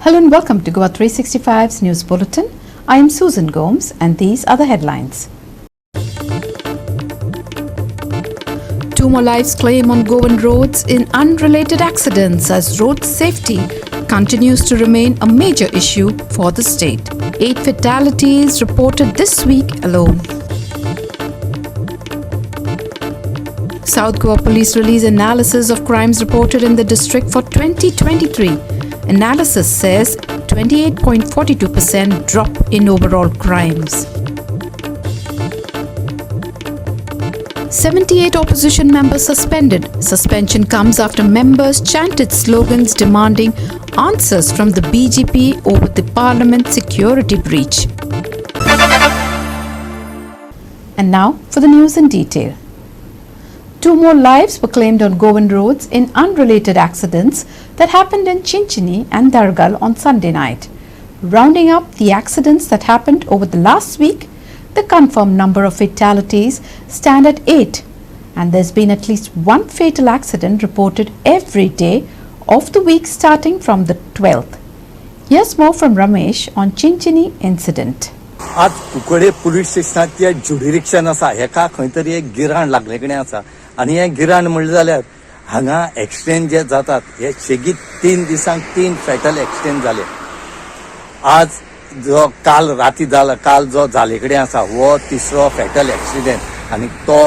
Hello and welcome to Goa365's News Bulletin. I am Susan Gomes and these are the headlines. 2 more lives claimed on Goan roads in unrelated accidents as road safety continues to remain a major issue for the state. 8 fatalities reported this week alone. South Goa Police release analysis of crimes reported in the district for 2023. Analysis says 28.42% drop in overall crimes. 78 opposition members suspended. Suspension comes after members chanted slogans demanding answers from the BJP over the parliament security breach. And now for the news in detail. 2 more lives were claimed on Goan roads in unrelated accidents that happened in Chinchini and Dargal on Sunday night. Rounding up the accidents that happened over the last week, the confirmed number of fatalities stand at 8, and there's been at least 1 fatal accident reported every day of the week starting from the 12th. Here's more from Ramesh on Chinchini incident. आज Kukde police स्टेशनाच्या जुडी रिक्षान आसा हेका खंय तरी एक गिराण लागले कडेन आसा आणि हे गिराण म्हणले जाल्यार हांगा एक्सिडेंट जे जातात हे शेगीत 3 दिसांक 3 फॅटल एक्सिडेंट जाले. आज जो काल राती जाला काल जो जाले कडेन आसा वो 3रो फॅटल एक्सिडेंट आणि तो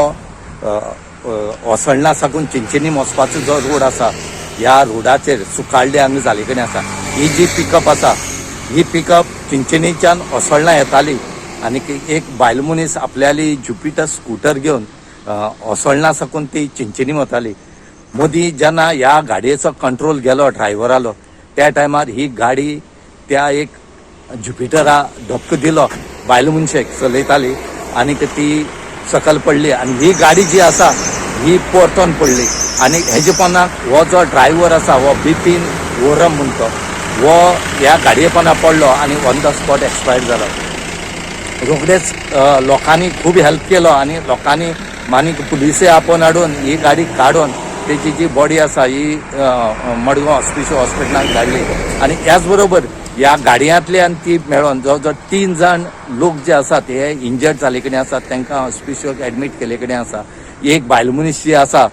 ओसळणा साकून चिंचणी वचपाचो जो रोड आसा ह्या रोडाचेर सुकाळडे हांगा जाले कडेन आसा. ही जी पिकअप आसा ही पिकअप चिंचणीच्यान ओसळणा येताली आणि एक बायल मनीस आपल्याली ज्युपिटर स्कूटर घेऊन ओसळणा साकून ती चिंचणी वताली. मदीं जेन्ना ह्या गाडयेचो कंट्रोल गेलो ड्रायव्हरालो त्या टायमार ही गाडी त्या एक ज्युपिटरा धक्को दिलो बायल मनशेक चलयताली आणि ती सकल पडली आणि ही गाडी जी आसा ही परतून पडली आणि हेजे पोंदाक हो जो ड्रायव्हर आसा हो बिपीन वोरम म्हणतो वो ह्या गाडये पोंदा पडलो आणि ऑन द स्पॉट एक्सपायर जालो. रोखडेच लोकांनी खूब हेल्प केलो आणि लोकांनी मानीक पुलिसे आपोवन हाडून ही गाडी काडून तेची जी बॉडी आसा ही मडगांव हॉस्पिटलांत धाडली आणि त्याच बरोबर ह्या गाडयांतल्यान ती मेळोन जवळ 3 जाण लोक जे आसात हे इंजर्ड जाले कडेन आसात तांकां हॉस्पिटलांत एडमीट केले कडेन आसा. एक बायल मनीस जी आसा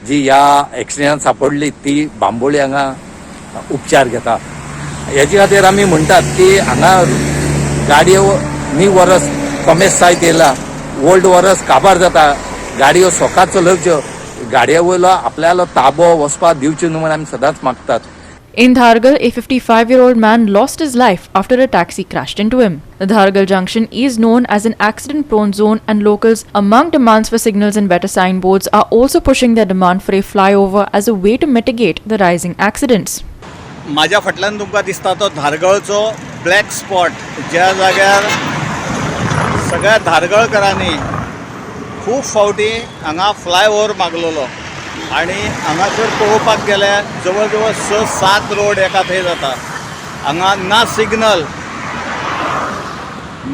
जी ह्या एक्सिडेंटांत सापडली ती बांबोळी हांगा उपचार घेता. हेजे खातीर आमी म्हणटात की हांगा गाडयो नी वरस कमेस जायत येयला ओल्ड वरस काबार जाता गाडयो सोकात चलोवच्यो गाडये वयलो आपल्यालो ताबो वचपाक दिवचे न्हू म्हणून आमी सदांच मागतात. In Dhargal, a 55-year-old man lost his life after a taxi crashed into him. The Dhargal junction is known as an accident-prone zone and locals, among demands for signals and better signboards, are also pushing their demand for a flyover as a way to mitigate the rising accidents. माझ्या फाटल्यान तुमकां दिसता तो धारगळचो black spot ज्या जाग्यार सगळ्या धारगळकरांनी खूब फावटी हांगा फ्लायओव्हर मागलेलो आणि हांगासर पळोवपाक गेल्यार जवळ जवळ 6-7 रोड एका थंय जाता. हांगा ना सिग्नल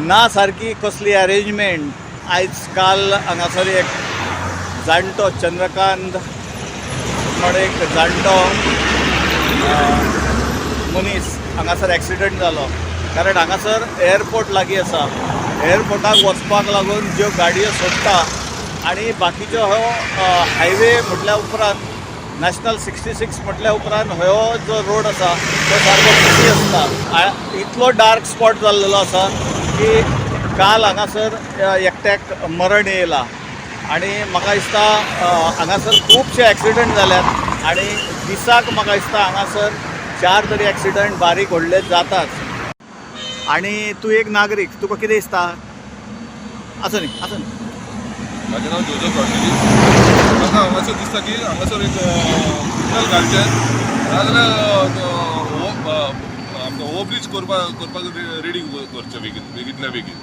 ना सारकी कसली अरेंजमेंट. आयज काल हांगासर एक जाणटो चंद्रकांत म्हण एक जाणटो मनीस हांगासर एक्सिडेंट जालो कारण हांगासर एअरपोर्ट लागीं आसा. एअरपोर्टाक वचपाक लागून ज्यो गाडयो सोडटा आणि बाकीच्यो हो हायवे म्हटल्या उपरांत नॅशनल 66 म्हटल्या उपरांत हो जो रोड आसा तो सारको बिजी आसता. इतलो डार्क स्पॉट जाल्लो आसा की काल हांगासर एकट्याक मरण येयला आणि म्हाका दिसता हांगासर खुबशे एक्सिडेंट जाल्यात आणि दिसाक म्हाका दिसता हांगासर 4 तरी एक्सिडेंट बारीक व्हडले जातात. आणि तूं एक नागरीक तुका कितें दिसता? आसा न्ही माझे नाव जोजो रॉड्रिगीज. म्हाका हांगासर दिसता की हांगासर एक सिग्नल घालचें नाजाल्यार आमकां ओवरब्रीज करपाक रेडी करचें बेगींतल्या बेगीन.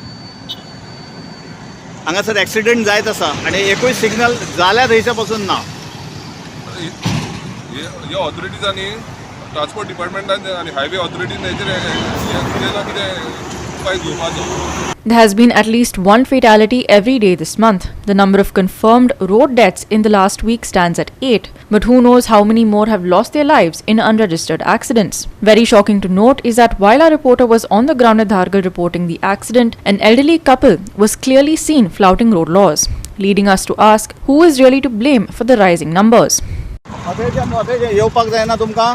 हांगासर एक्सिडेंट जायत आसा आणि एकूय सिग्नल जाल्या थंयच्या पासून ना. ह्या ऑथॉरिटीजांनी ट्रान्सपोर्ट डिपार्टमेंटान आणि हायवे ऑथॉरिटीन हेचेर कितें ना कितें उपाय घेवपाचो. There has been at least one fatality every day this month. The number of confirmed road deaths in the last week stands at 8, but who knows how many more have lost their lives in unregistered accidents. Very shocking to note is that while our reporter was on the ground at Dhargal reporting the accident, an elderly couple was clearly seen flouting road laws, leading us to ask who is really to blame for the rising numbers. येवपाक जायना तुमकां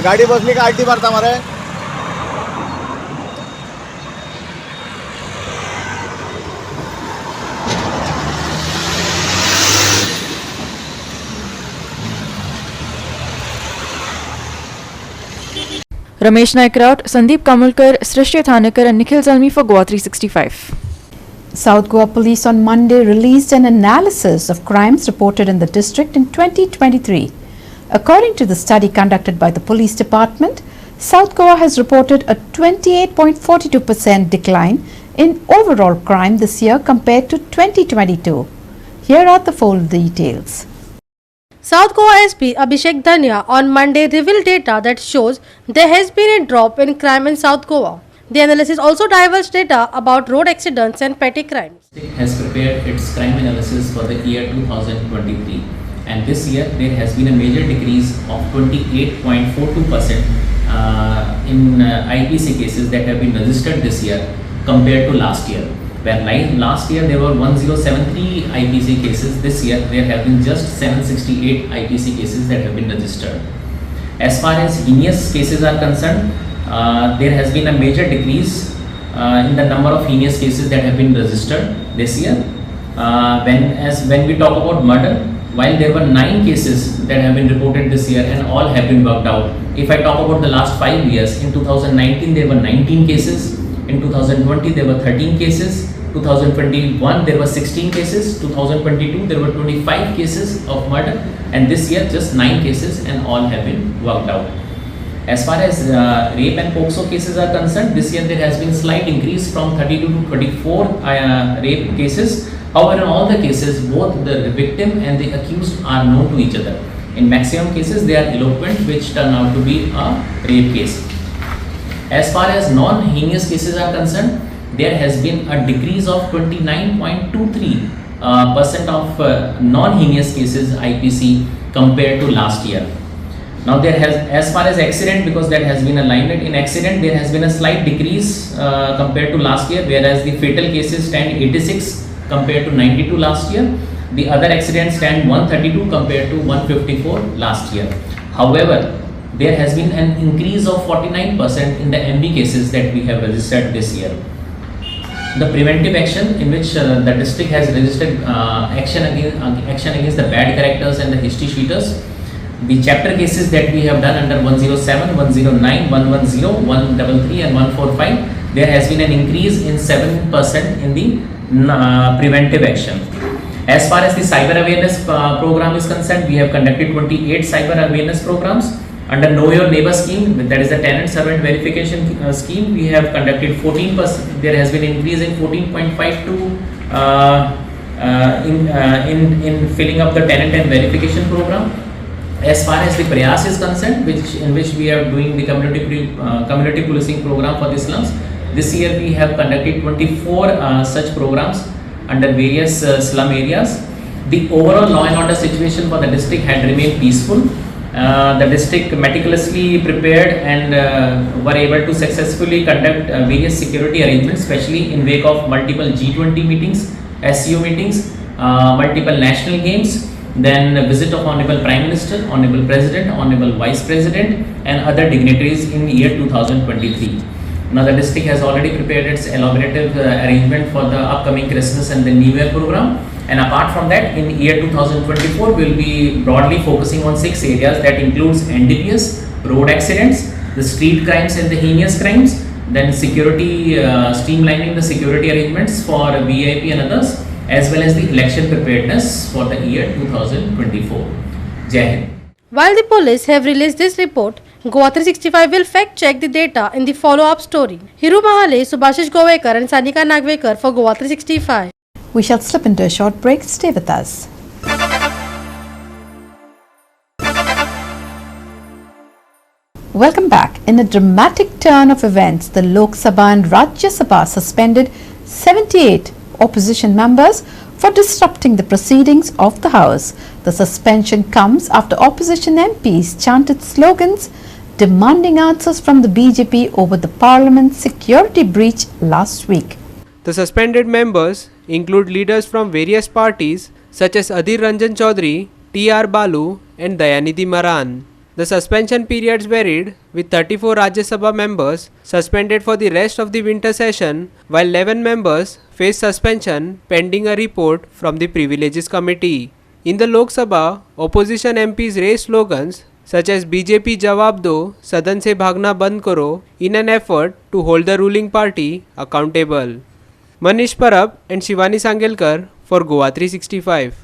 गाडी बसली का RT मारता मरे. Ramesh Naikrat, Sandeep Kamulkar, Srishti Thanekar and Nikhil Zalmi for Goa365. South Goa Police on Monday released an analysis of crimes reported in the district in 2023. According to the study conducted by the police department, South Goa has reported a 28.42% decline in overall crime this year compared to 2022. Here are the full details. South Goa SP Abhishek Dhania on Monday revealed data that shows there has been a drop in crime in South Goa. The analysis also divulged data about road accidents and petty crimes. Has prepared its crime analysis for the year 2023, and this year there has been a major decrease of 28.42% in IPC cases that have been registered this year compared to last year. Where last year there were 1073 IPC cases, this year there have been just 768 IPC cases that have been registered. As far as heinous cases are concerned, there has been a major decrease in the number of heinous cases that have been registered this year. When we talk about murder, while there were 9 cases that have been reported this year and all have been worked out. If I talk about the last 5 years, in 2019 there were 19 cases, in 2020 there were 13 cases, 2021 there were 16 cases, 2022 there were 25 cases of murder, and this year just 9 cases and all have been worked out. As far as rape and POXO cases are concerned, this year there has been slight increase from 32 to 24 rape cases. However, in all the cases, both the victim and the accused are known to each other. In maximum cases, they are elopement, which turn out to be a rape case. As far as non-heinous cases are concerned, there has been a decrease of 29.23% of non-heinous cases IPC compared to last year. Now there has, as far as accident, because that has been a limelight, in accident there has been a slight decrease compared to last year, whereas the fatal cases stand 86 compared to 92 last year. The other accidents stand 132 compared to 154 last year. However, there has been an increase of 49% in the MB cases that we have registered this year. The preventive action in which the district has registered action against the bad characters and the history sheeters. The chapter cases that we have done under 107, 109, 110, 133 and 145, there has been an increase in 7% in the preventive action. As far as the cyber awareness program is concerned, we have conducted 28 cyber awareness programs. Under Know Your Neighbor scheme, that is the tenant servant verification scheme, we have conducted 14%. There has been an increase in 14.52 in filling up the tenant and verification program. As far as the Prayas is concerned, in which we are doing the community policing program for the slums, this year we have conducted 24 such programs under various slum areas. The overall law and order situation for the district had remained peaceful. The district meticulously prepared and were able to successfully conduct various security arrangements, especially in wake of multiple G20 meetings, SCO meetings, multiple national games, then a visit of Honorable Prime Minister, Honorable President, Honorable Vice President and other dignitaries in the year 2023. Now the district has already prepared its elaborative arrangement for the upcoming Christmas and the New Year program. And apart from that, in year 2024, we will be broadly focusing on 6 areas that includes NDPS, road accidents, the street crimes and the heinous crimes, then security, streamlining the security arrangements for VIP and others, as well as the election preparedness for the year 2024. Jai Hind. While the police have released this report, Goa365 will fact-check the data in the follow-up story. Hiru Mahale, Subhashish Govekar and Sanika Nagvekar for Goa365. We shall slip into a short break. Stay with us. Welcome back. In a dramatic turn of events, the Lok Sabha and Rajya Sabha suspended 78 opposition members for disrupting the proceedings of the House. The suspension comes after opposition MPs chanted slogans demanding answers from the BJP over the Parliament security breach last week. The suspended members include leaders from various parties such as Adhir Ranjan Chaudhary, T.R. Balu and Dayanidhi Maran. The suspension periods varied, with 34 Rajya Sabha members suspended for the rest of the winter session, while 11 members face suspension pending a report from the Privileges Committee. In the Lok Sabha, opposition MPs raised slogans such as BJP Jawab Do, Sadan se bhagna band karo in an effort to hold the ruling party accountable. Manish Parab and Shivani Sangelkar for Goa365.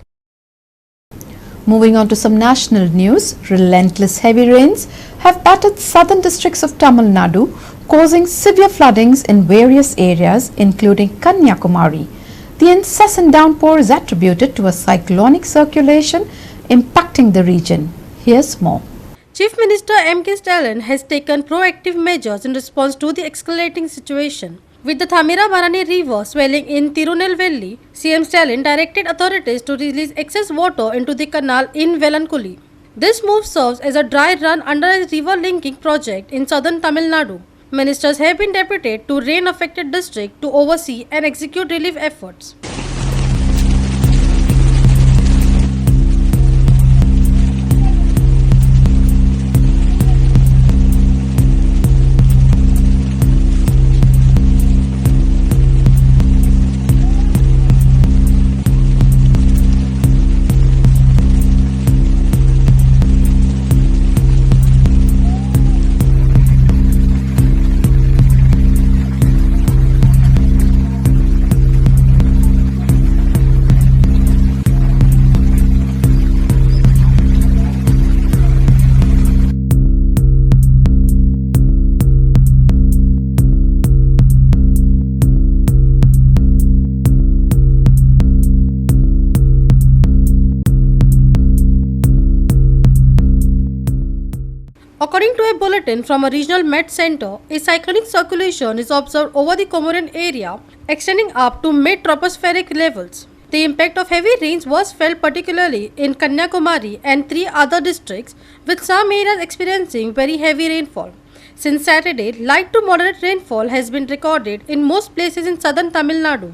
Moving on to some national news, relentless heavy rains have battered southern districts of Tamil Nadu, causing severe floodings in various areas including Kanyakumari. The incessant downpour is attributed to a cyclonic circulation impacting the region. Here's more. Chief Minister M.K. Stalin has taken proactive measures in response to the escalating situation. With the Thamirabarani river swelling in Tirunelveli, CM Stalin directed authorities to release excess water into the canal in Velankuli. This move serves as a dry run under a river linking project in southern Tamil Nadu. Ministers have been deputed to rain-affected districts to oversee and execute relief efforts. According to a bulletin from a regional Met center, a cyclonic circulation is observed over the Comoran area, extending up to mid-tropospheric levels. The impact of heavy rains was felt particularly in Kanyakumari and 3 other districts, with some areas experiencing very heavy rainfall. Since Saturday, light to moderate rainfall has been recorded in most places in southern Tamil Nadu.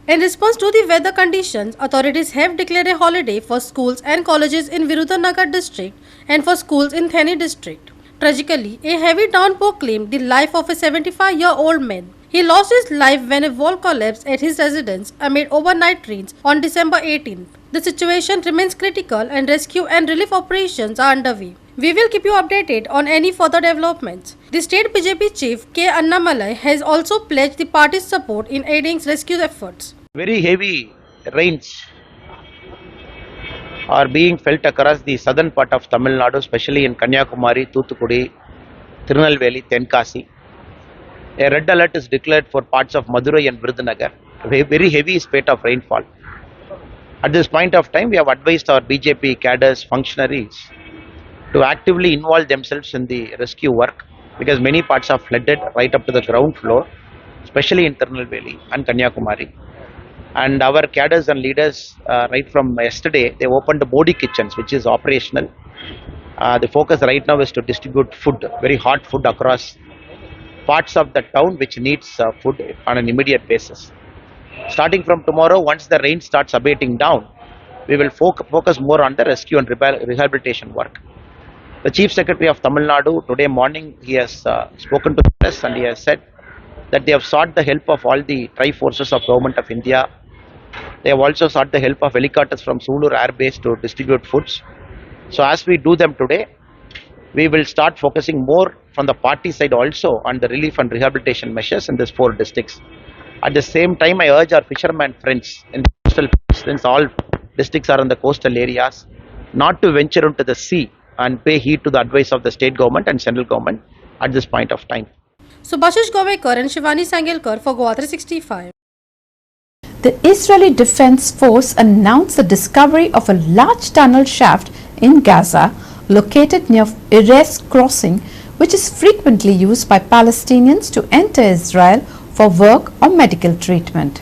In response to the weather conditions, authorities have declared a holiday for schools and colleges in Virudhunagar district and for schools in Theni district. Tragically, a heavy downpour claimed the life of a 75-year-old man. He lost his life when a wall collapsed at his residence amid overnight rains on December 18th. The situation remains critical and rescue and relief operations are underway. We will keep you updated on any further developments. The state BJP chief K. Annamalai has also pledged the party's support in aiding rescue efforts. Very heavy rains are being felt across the southern part of Tamil Nadu, especially in Kanyakumari, Thoothukudi, Tirunelveli, Tenkasi. A red alert is declared for parts of Madurai and Virudhunagar. A very heavy spate of rainfall. At this point of time, we have advised our BJP cadres, functionaries to actively involve themselves in the rescue work because many parts are flooded right up to the ground floor, especially in Tirunelveli and Kanyakumari. And our cadres and leaders, right from yesterday, they opened Modi kitchens, which is operational. The focus right now is to distribute food, very hot food across parts of the town which needs food on an immediate basis. Starting from tomorrow, once the rain starts abating down, we will focus more on the rescue and rehabilitation work. The Chief Secretary of Tamil Nadu, today morning, he has spoken to the press and he has said that they have sought the help of all the tri-forces of Government of India. They have also sought the help of helicopters from Sulur Air Base to distribute foods. So as we do them today, we will start focusing more from the party side also on the relief and rehabilitation measures in these 4 districts. At the same time, I urge our fishermen friends in the coastal, since all districts are in the coastal areas, not to venture into the sea and pay heed to the advice of the state government and central government at this point of time. Subhashish Govekar and Shivani Sangelkar for Goa365. The Israeli Defense Force announced the discovery of a large tunnel shaft in Gaza located near Erez crossing, which is frequently used by Palestinians to enter Israel for work or medical treatment.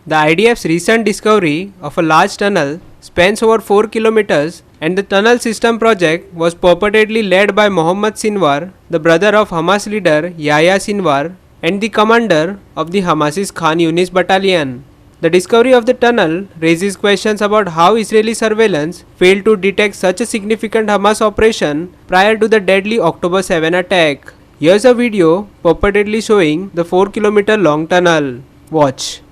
The IDF's recent discovery of a large tunnel spans over 4 kilometers, and the tunnel system project was purportedly led by Mohammed Sinwar, the brother of Hamas leader Yahya Sinwar and the commander of the Hamas's Khan Yunis battalion. The discovery of the tunnel raises questions about how Israeli surveillance failed to detect such a significant Hamas operation prior to the deadly October 7 attack. Here's a video purportedly showing the 4-kilometer long tunnel. Watch.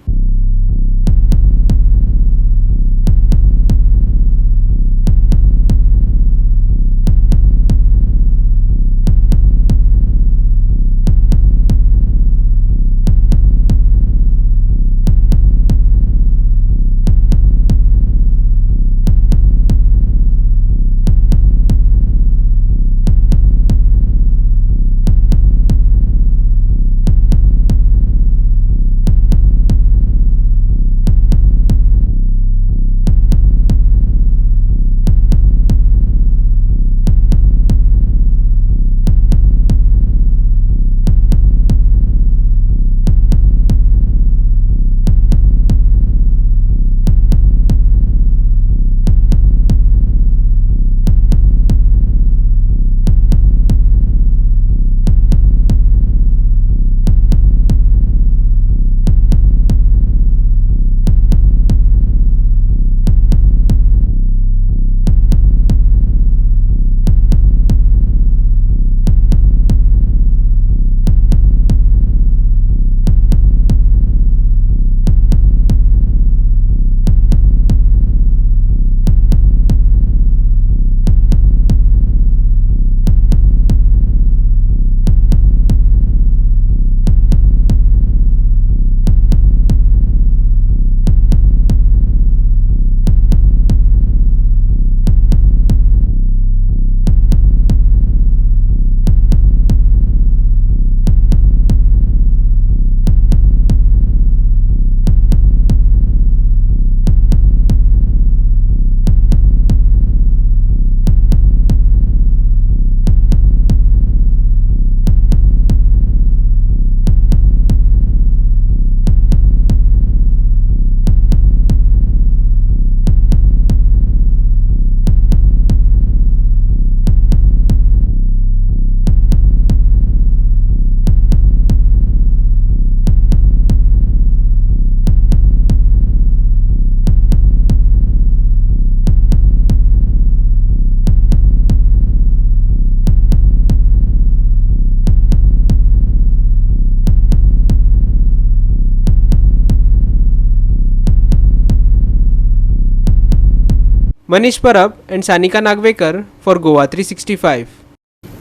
Manish Parab and Sanika Nagvekar for Goa365.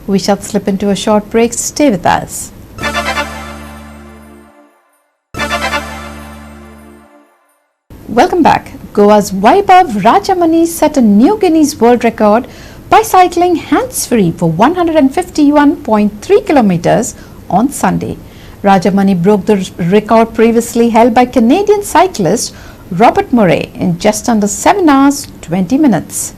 We shall slip into a short break. Stay with us. Welcome back. Goa's Vaibhav Rajamani set a new Guinness World Record by cycling hands-free for 151.3 kilometers on Sunday. Rajamani broke the record previously held by Canadian cyclist Robert Murray in just under 7 hours 20 minutes.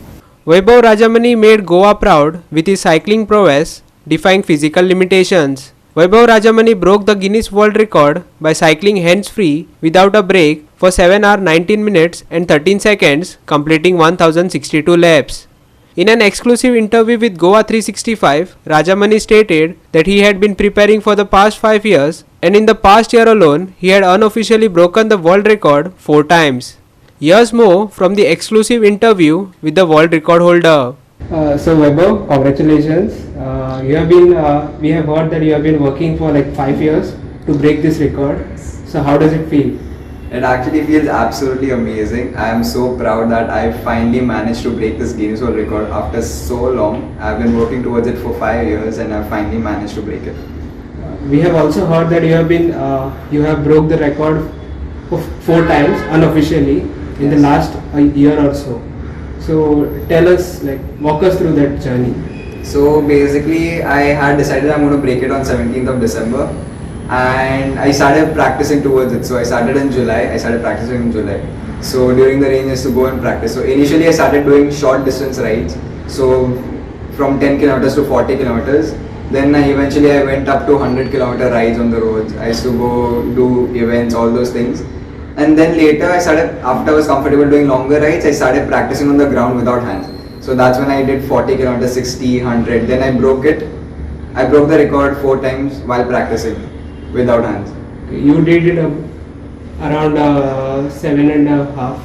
Vaibhav Rajamani made Goa proud with his cycling prowess, defying physical limitations. Vaibhav Rajamani broke the Guinness World Record by cycling hands-free without a break for 7 hours 19 minutes and 13 seconds, completing 1062 laps. In an exclusive interview with Goa365, Rajamani stated that he had been preparing for the past 5 years, and in the past year alone, he had unofficially broken the world record 4 times. Here's more from the exclusive interview with the world record holder. So Vaibhav, congratulations. We have heard that you have been working for like 5 years to break this record. So how does it feel? It actually feels absolutely amazing. I am so proud that I finally managed to break this Guinness World Record after so long. I've been working towards it for 5 years and I finally managed to break it. we have also heard that you have broke the record of 4 times unofficially in the last year or so. So tell us, walk us through that journey. So basically, I had decided I'm going to break it on 17th of December, and I started practicing towards it. So I started in July. I started practicing in July. So during the range is to go and practice. So initially I started doing short distance rides. So from 10 kilometers to 40 kilometers. Then eventually I went up to 100-kilometer rides on the roads. I used to go do events, all those things. And then later after I was comfortable doing longer rides, I started practicing on the ground without hands. So that's when I did 40 kilometers, 60, 100. Then I broke it. I broke the record 4 times while practicing without hands. You did it around 7.5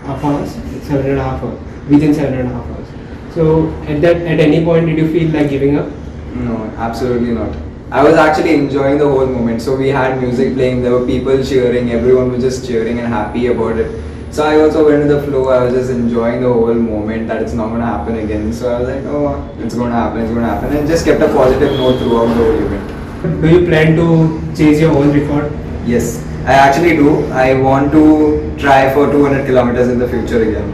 hours, 7.5 hours, within 7.5 hours. So at any point did you feel like giving up? No, absolutely not. I was actually enjoying the whole moment. So we had music playing, there were people cheering, everyone was just cheering and happy about it. So I also went with the flow, I was just enjoying the whole moment that it's not going to happen again. So I was like, oh, it's going to happen, and just kept a positive note throughout the whole event. Do you plan to chase your own record? Yes, I actually do. I want to try for 200 kilometers in the future again.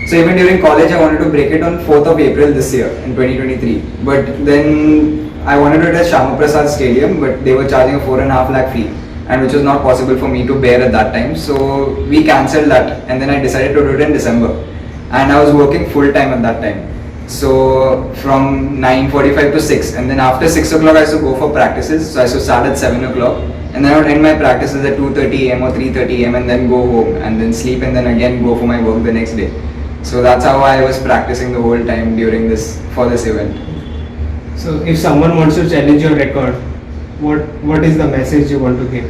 So even during college, I wanted to break it on 4th of April this year in 2023. But then I wanted to do it at Shama Prasad Stadium, but they were charging a 4.5 lakh fee, and which was not possible for me to bear at that time. So we cancelled that, and then I decided to do it in December. And I was working full time at that time. So from 9:45 to 6, and then after 6 o'clock I used to go for practices. So I used to start at 7 o'clock, and then I would end my practices at 2:30 am or 3:30 am, and then go home and then sleep, and then again go for my work the next day. So that's how I was practicing the whole time for this event. So if someone wants to challenge your record, what is the message you want to give?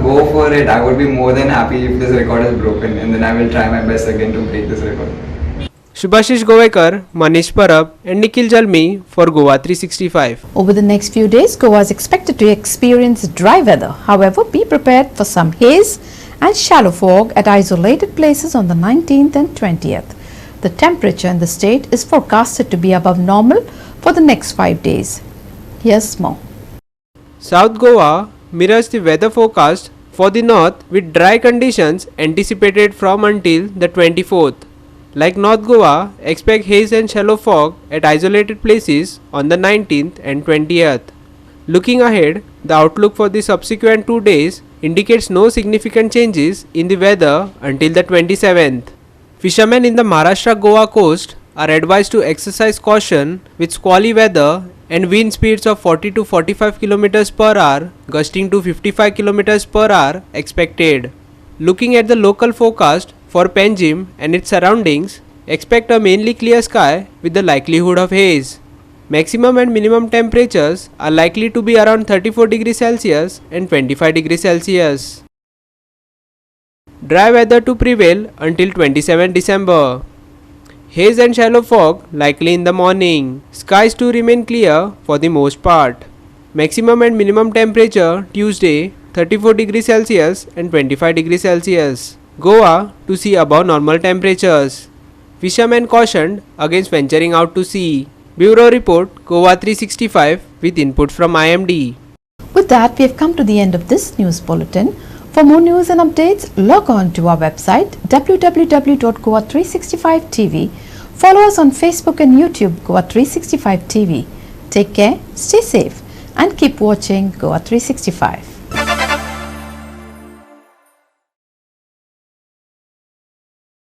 Go for it. I would be more than happy if this record is broken, and then I will try my best again to break this record. Shubhashish Govekar, Manish Parab and Nikhil Jalmi for Goa365. Over the next few days, Goa is expected to experience dry weather. However, be prepared for some haze and shallow fog at isolated places on the 19th and 20th. The temperature in the state is forecasted to be above normal for the next 5 days. Here's more. South Goa mirrors the weather forecast for the north with dry conditions anticipated from until the 24th. Like North Goa, expect haze and shallow fog at isolated places on the 19th and 20th. Looking ahead, the outlook for the subsequent 2 days indicates no significant changes in the weather until the 27th. Fishermen in the Maharashtra-Goa coast are advised to exercise caution with squally weather and wind speeds of 40 to 45 km per hour, gusting to 55 km per hour expected. Looking at the local forecast for Panjim and its surroundings, expect a mainly clear sky with the likelihood of haze. Maximum and minimum temperatures are likely to be around 34 degrees Celsius and 25 degrees Celsius. Dry weather to prevail until 27 December. Haze and shallow fog likely in the morning. Skies to remain clear for the most part. Maximum and minimum temperature Tuesday 34 degrees Celsius and 25 degrees Celsius. Goa to see above normal temperatures. Fishermen cautioned against venturing out to sea. Bureau Report Goa365 with input from IMD. With that, we have come to the end of this news bulletin. For more news and updates, log on to our website www.goa365tv. Follow us on Facebook and YouTube Goa365 TV. Take care, stay safe and keep watching Goa365.